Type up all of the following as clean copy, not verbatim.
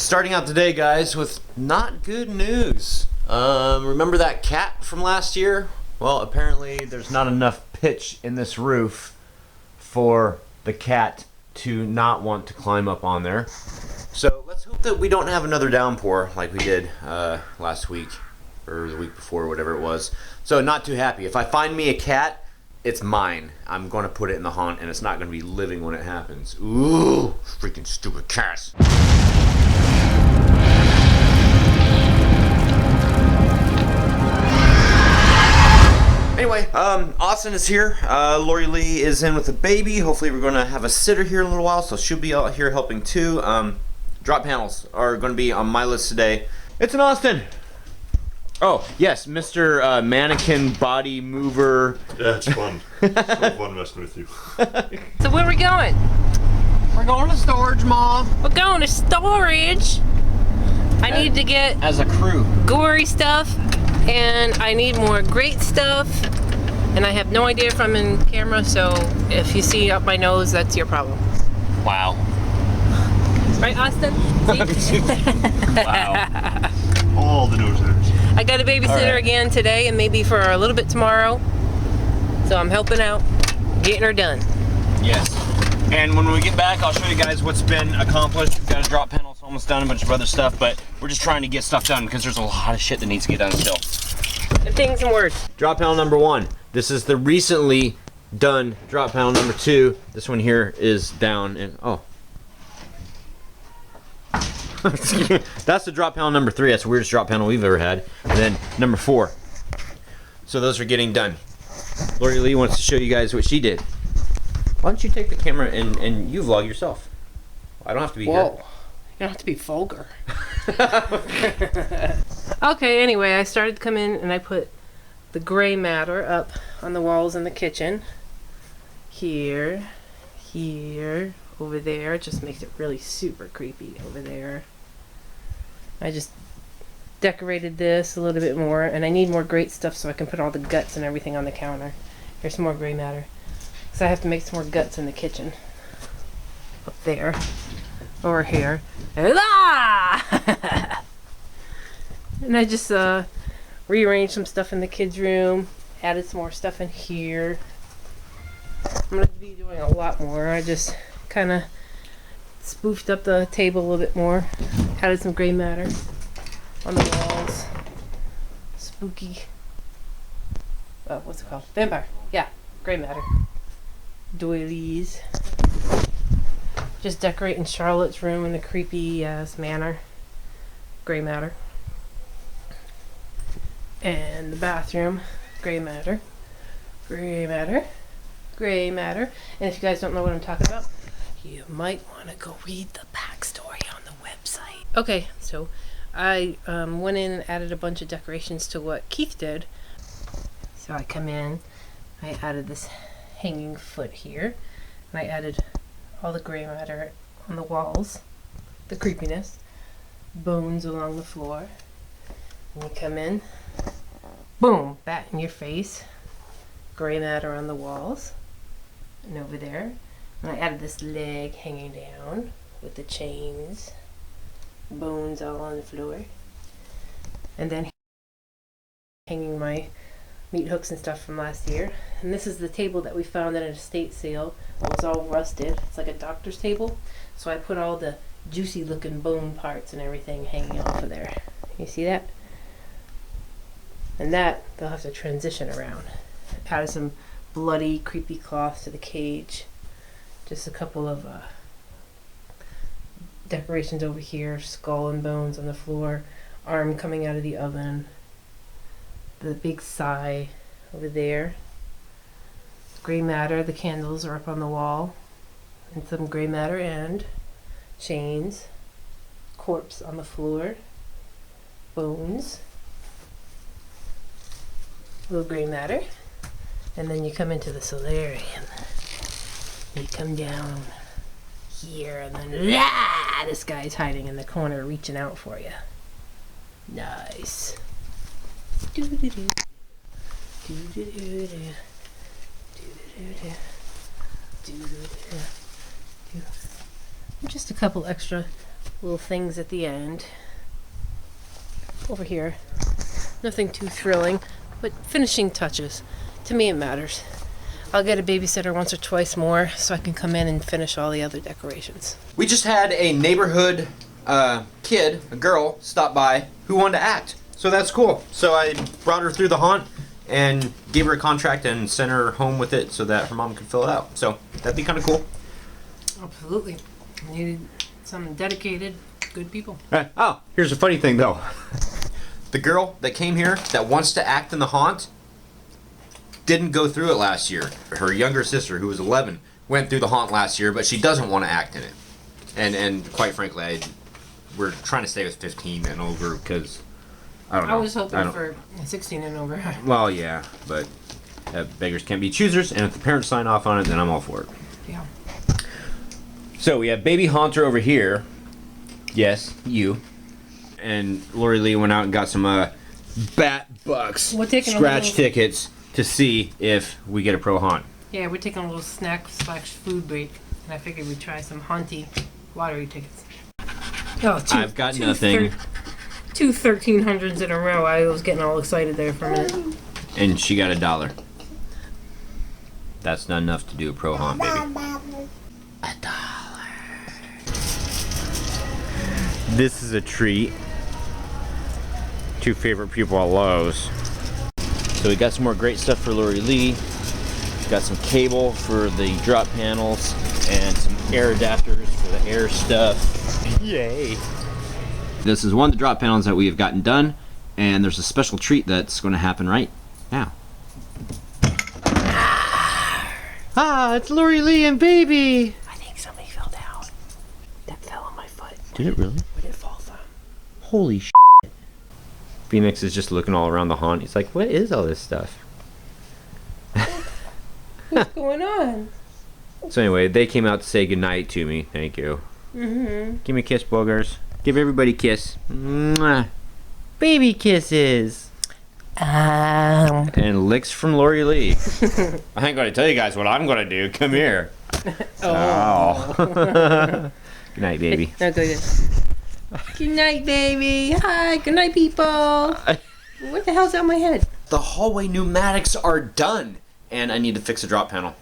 Starting out today, guys, with not good news. Remember that cat from last year? Well, apparently there's not enough pitch in this roof for the cat to not want to climb up on there. So let's hope that we don't have another downpour like we did last week or the week before, whatever it was. So not too happy. If I find me a cat, it's mine. I'm going to put it in the haunt, and it's not going to be living when it happens. Ooh, freaking stupid cats. Anyway, Austin is here. Lori Lee is in with the baby. Hopefully we're going to have a sitter here in a little while, so she'll be out here helping too. Drop panels are going to be on my list today. It's in Austin. Oh, yes, Mr. Mannequin Body Mover. Yeah, it's fun. It's so fun messing with you. So where are we going? We're going to storage, Mom. We're going to storage. I need to get As a crew. gory stuff, and I need more great stuff, and I have no idea if I'm in camera, so if you see up my nose, that's your problem. Wow. Right, Austin? See? Wow. All the nose hairs. I got a babysitter again today and maybe for a little bit tomorrow. So I'm helping out, getting her done. Yes. And when we get back, I'll show you guys what's been accomplished. We've got a drop panel, it's almost done, a bunch of other stuff, but we're just trying to get stuff done because there's a lot of shit that needs to get done still. And things and words. Drop panel number 1. This is the recently done drop panel number 2. This one here is down and oh. That's the drop panel number 3. That's the weirdest drop panel we've ever had. And then number 4. So those are getting done. Lori Lee wants to show you guys what she did. Why don't you take the camera and you vlog yourself? I don't have to be Whoa. here. You don't have to be vulgar. Okay, anyway, I started to come in and I put the gray matter up on the walls in the kitchen. Here, over there. It just makes it really super creepy over there. I just decorated this a little bit more, and I need more great stuff so I can put all the guts and everything on the counter. Here's some more gray matter. So I have to make some more guts in the kitchen. Up there. Over here. And I just rearranged some stuff in the kids' room. Added some more stuff in here. I'm going to be doing a lot more. I just kind of spoofed up the table a little bit more. Added some gray matter on the walls. Spooky. What's it called? Vampire. Yeah, gray matter. Doilies. Just decorating Charlotte's room in the creepy ass manner. Gray matter. And the bathroom. Gray matter. Gray matter. Gray matter. And if you guys don't know what I'm talking about, you might want to go read the backstory on the website. Okay, so I went in and added a bunch of decorations to what Keith did. So I come in, I added this hanging foot here, and I added all the gray matter on the walls, the creepiness, bones along the floor. And you come in, boom, bat in your face, gray matter on the walls, and over there. And I added this leg hanging down with the chains, bones all on the floor. And then hanging my meat hooks and stuff from last year. And this is the table that we found at an estate sale. It was all rusted. It's like a doctor's table. So I put all the juicy looking bone parts and everything hanging off of there. You see that? And that they'll have to transition around. Added some bloody, creepy cloth to the cage. Just a couple of decorations over here, skull and bones on the floor, arm coming out of the oven, the big sigh over there, gray matter, the candles are up on the wall, and some gray matter and chains, corpse on the floor, bones, little gray matter, and then you come into the solarium. You come down here, and then this guy's hiding in the corner, reaching out for you. Nice. Doo-doo-doo. Doo-doo-doo-doo. Doo-doo-doo-doo. Doo-doo-doo. Just a couple extra little things at the end. Over here. Nothing too thrilling, but finishing touches. To me, it matters. I'll get a babysitter once or twice more so I can come in and finish all the other decorations. We just had a neighborhood kid, a girl, stop by who wanted to act. So that's cool. So I brought her through the haunt and gave her a contract and sent her home with it so that her mom could fill it out. So that'd be kind of cool. Absolutely. I needed some dedicated, good people. Oh, here's a funny thing though. The girl that came here that wants to act in the haunt didn't go through it last year. Her younger sister, who was 11, went through the haunt last year, but she doesn't want to act in it. And quite frankly, we're trying to stay with 15 and over because I don't know. I was hoping for 16 and over. Well, yeah, but beggars can't be choosers, and if the parents sign off on it, then I'm all for it. Yeah. So we have baby haunter over here. Yes, you. And Lori Lee went out and got some bat bucks, We're taking a scratch little- tickets to see if we get a pro haunt. Yeah, we're taking a little snack/food break, and I figured we'd try some haunty lottery tickets. Oh, I've got nothing. Two 1300s in a row. I was getting all excited there for a minute. And she got $1. That's not enough to do a pro haunt, baby. $1. This is a treat. Two favorite people at Lowe's. So we got some more great stuff for Lori Lee. Got some cable for the drop panels and some air adapters for the air stuff. Yay! This is one of the drop panels that we have gotten done, and there's a special treat that's going to happen right now. Ah, it's Lori Lee and baby! I think somebody fell down. That fell on my foot. Did it really? Where did it fall from? Holy shit. Phoenix is just looking all around the haunt. He's like, what is all this stuff? What's going on? So anyway, they came out to say goodnight to me. Thank you. Mm-hmm. Give me a kiss, boogers. Give everybody a kiss. Mwah. Baby kisses. And licks from Lori Lee. I ain't gonna tell you guys what I'm gonna do. Come here. Oh. Good night, baby. No, go good. Good night, baby. Hi. Good night, people. What the hell's on my head? The hallway pneumatics are done. And I need to fix a drop panel.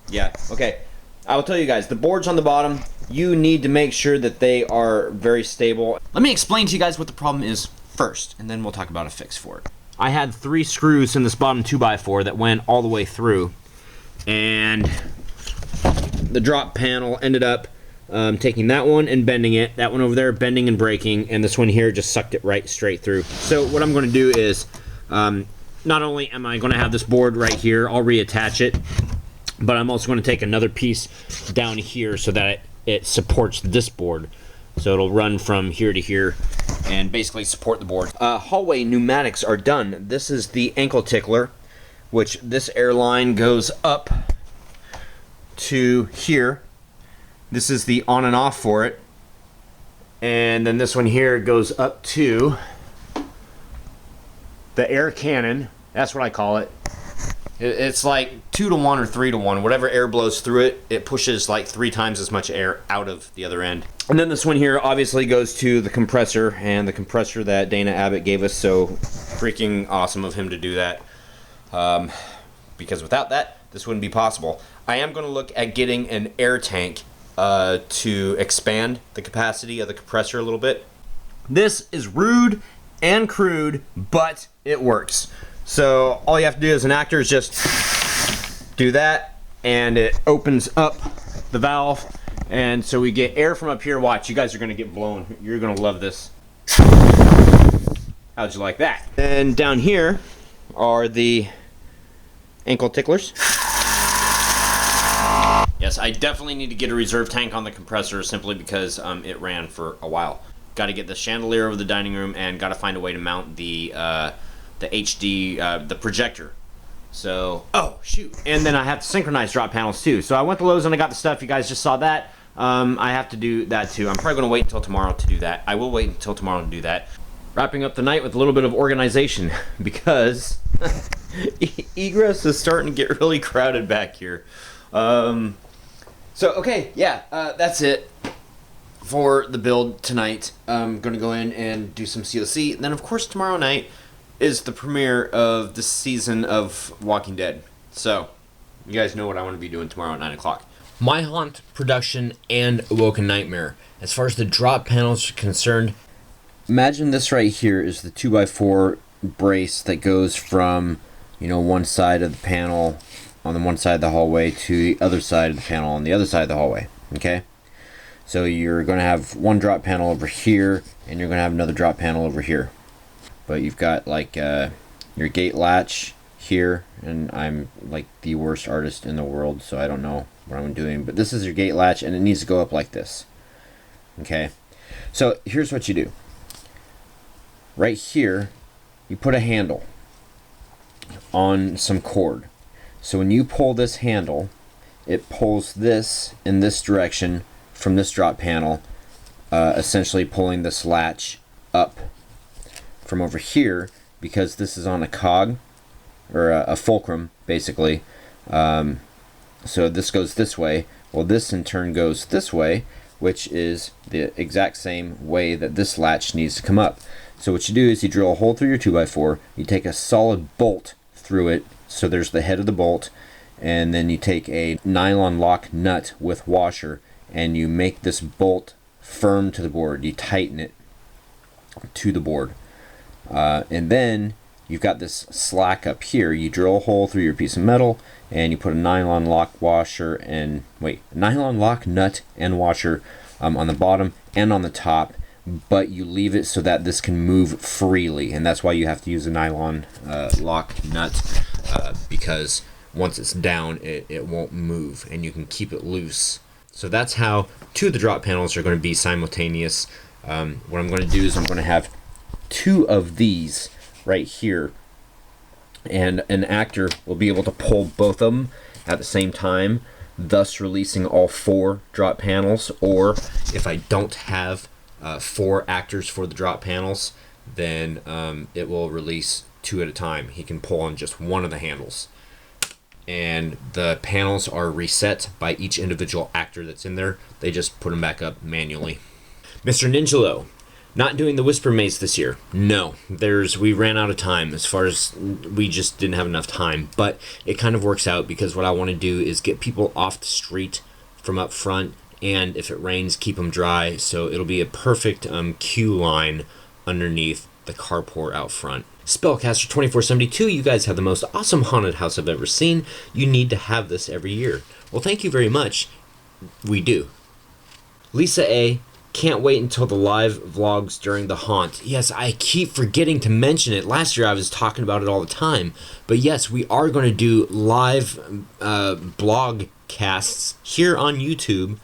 Yeah, okay. I will tell you guys, the boards on the bottom, you need to make sure that they are very stable. Let me explain to you guys what the problem is first, and then we'll talk about a fix for it. I had 3 screws in this bottom 2x4 that went all the way through, and the drop panel ended up taking that one and bending it, that one over there bending and breaking, and this one here just sucked it right straight through. So what I'm going to do is, not only am I going to have this board right here, I'll reattach it, but I'm also going to take another piece down here so that it supports this board. So it'll run from here to here and basically support the board. Hallway pneumatics are done. This is the ankle tickler, which this air line goes up to here. This is the on and off for it. And then this one here goes up to the air cannon. That's what I call it. It's like 2 to 1 or 3 to 1. Whatever air blows through it, it pushes like 3 times as much air out of the other end. And then this one here obviously goes to the compressor, and the compressor that Dana Abbott gave us, so freaking awesome of him to do that. Because without that, this wouldn't be possible. I am going to look at getting an air tank to expand the capacity of the compressor a little bit. This is rude and crude, but it works. So all you have to do as an actor is just do that, and it opens up the valve, and so we get air from up here. Watch, you guys are gonna get blown. You're gonna love this. How'd you like that? And down here are the ankle ticklers. Yes, I definitely need to get a reserve tank on the compressor simply because it ran for a while. Got to get the chandelier over the dining room, and got to find a way to mount the HD, the projector. So, oh shoot. And then I have to synchronize drop panels too. So I went to Lowe's and I got the stuff. You guys just saw that. I have to do that too. I'm probably going to wait until tomorrow to do that. I will wait until tomorrow to do that. Wrapping up the night with a little bit of organization because egress is starting to get really crowded back here. So, okay, yeah, that's it. for the build tonight. I'm going to go in and do some COC. And then, of course, tomorrow night is the premiere of the season of Walking Dead. So, you guys know what I want to be doing tomorrow at 9 o'clock. My Haunt production and Awoken Nightmare. As far as the drop panels are concerned, imagine this right here is the 2x4 brace that goes from, one side of the panel on the one side of the hallway to the other side of the panel on the other side of the hallway. Okay? So you're going to have one drop panel over here, and you're going to have another drop panel over here. But you've got like your gate latch here, and I'm like the worst artist in the world, so I don't know what I'm doing. But this is your gate latch, and it needs to go up like this. Okay? So here's what you do. Right here, you put a handle on some cord. So when you pull this handle, it pulls this in this direction from this drop panel, essentially pulling this latch up from over here, because this is on a cog, or a fulcrum, basically. So this goes this way. Well, this in turn goes this way, which is the exact same way that this latch needs to come up. So what you do is you drill a hole through your 2x4, you take a solid bolt through it, so there's the head of the bolt, and then you take a nylon lock nut with washer, and you make this bolt firm to the board. You tighten it to the board. And then you've got this slack up here. You drill a hole through your piece of metal, and you put a nylon lock nut and washer on the bottom and on the top, but you leave it so that this can move freely, and that's why you have to use a nylon lock nut, because once it's down, it won't move, and you can keep it loose. So that's how two of the drop panels are going to be simultaneous. What I'm going to do is I'm going to have two of these right here, and an actor will be able to pull both of them at the same time, thus releasing all four drop panels. Or if I don't have 4 actors for the drop panels, then it will release 2 at a time. He can pull on just one of the handles, and the panels are reset by each individual actor that's in there. They just put them back up manually. Mr. Ninjalo, not doing the Whisper Maze this year. No, we ran out of time. As far as, we just didn't have enough time, but it kind of works out, because what I want to do is get people off the street from up front, and if it rains, keep them dry. So it'll be a perfect queue line underneath the carport out front. Spellcaster 2472, you guys have the most awesome haunted house I've ever seen. You need to have this every year. Well, thank you very much. We do. Lisa A, can't wait until the live vlogs during the haunt. Yes, I keep forgetting to mention it. Last year I was talking about it all the time. But yes, we are going to do live blog casts here on YouTube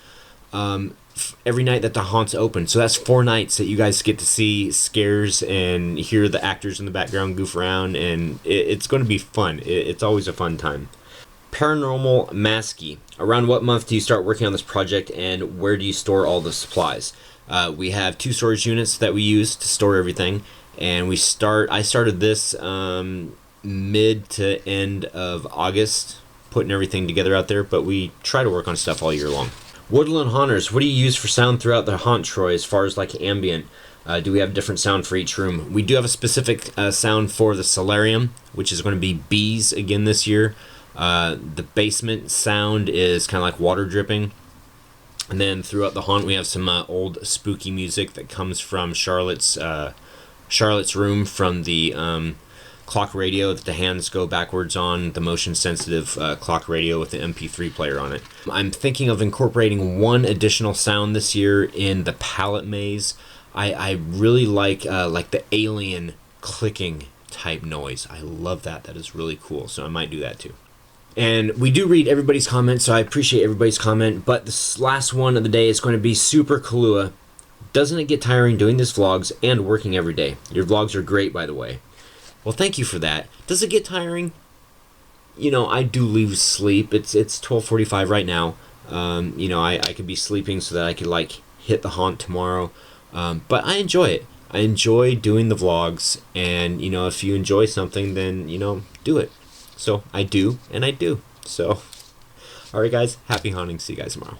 every night that the haunt's open. So that's 4 nights that you guys get to see scares and hear the actors in the background goof around, and it's going to be fun. It's always a fun time. Paranormal Masky, around what month do you start working on this project, and where do you store all the supplies? We have 2 storage units that we use to store everything, and I started this mid to end of August, putting everything together out there, but we try to work on stuff all year long. Woodland Haunters, what do you use for sound throughout the haunt, Troy, as far as like ambient? Do we have different sound for each room? We do have a specific sound for the solarium, which is going to be bees again this year. The basement sound is kind of like water dripping. And then throughout the haunt, we have some old spooky music that comes from Charlotte's room, from the clock radio that the hands go backwards on, the motion sensitive clock radio with the MP3 player on it. I'm thinking of incorporating one additional sound this year in the pallet maze. I really like the alien clicking type noise. I love that. That is really cool. So I might do that too. And we do read everybody's comments, so I appreciate everybody's comment. But this last one of the day is going to be Super Kahlua. Doesn't it get tiring doing these vlogs and working every day? Your vlogs are great, by the way. Well, thank you for that. Does it get tiring? I do lose sleep. It's 12:45 right now. I could be sleeping so that I could hit the haunt tomorrow. But I enjoy it. I enjoy doing the vlogs, and if you enjoy something, then do it. So I do, and I do. So, all right, guys. Happy haunting. See you guys tomorrow.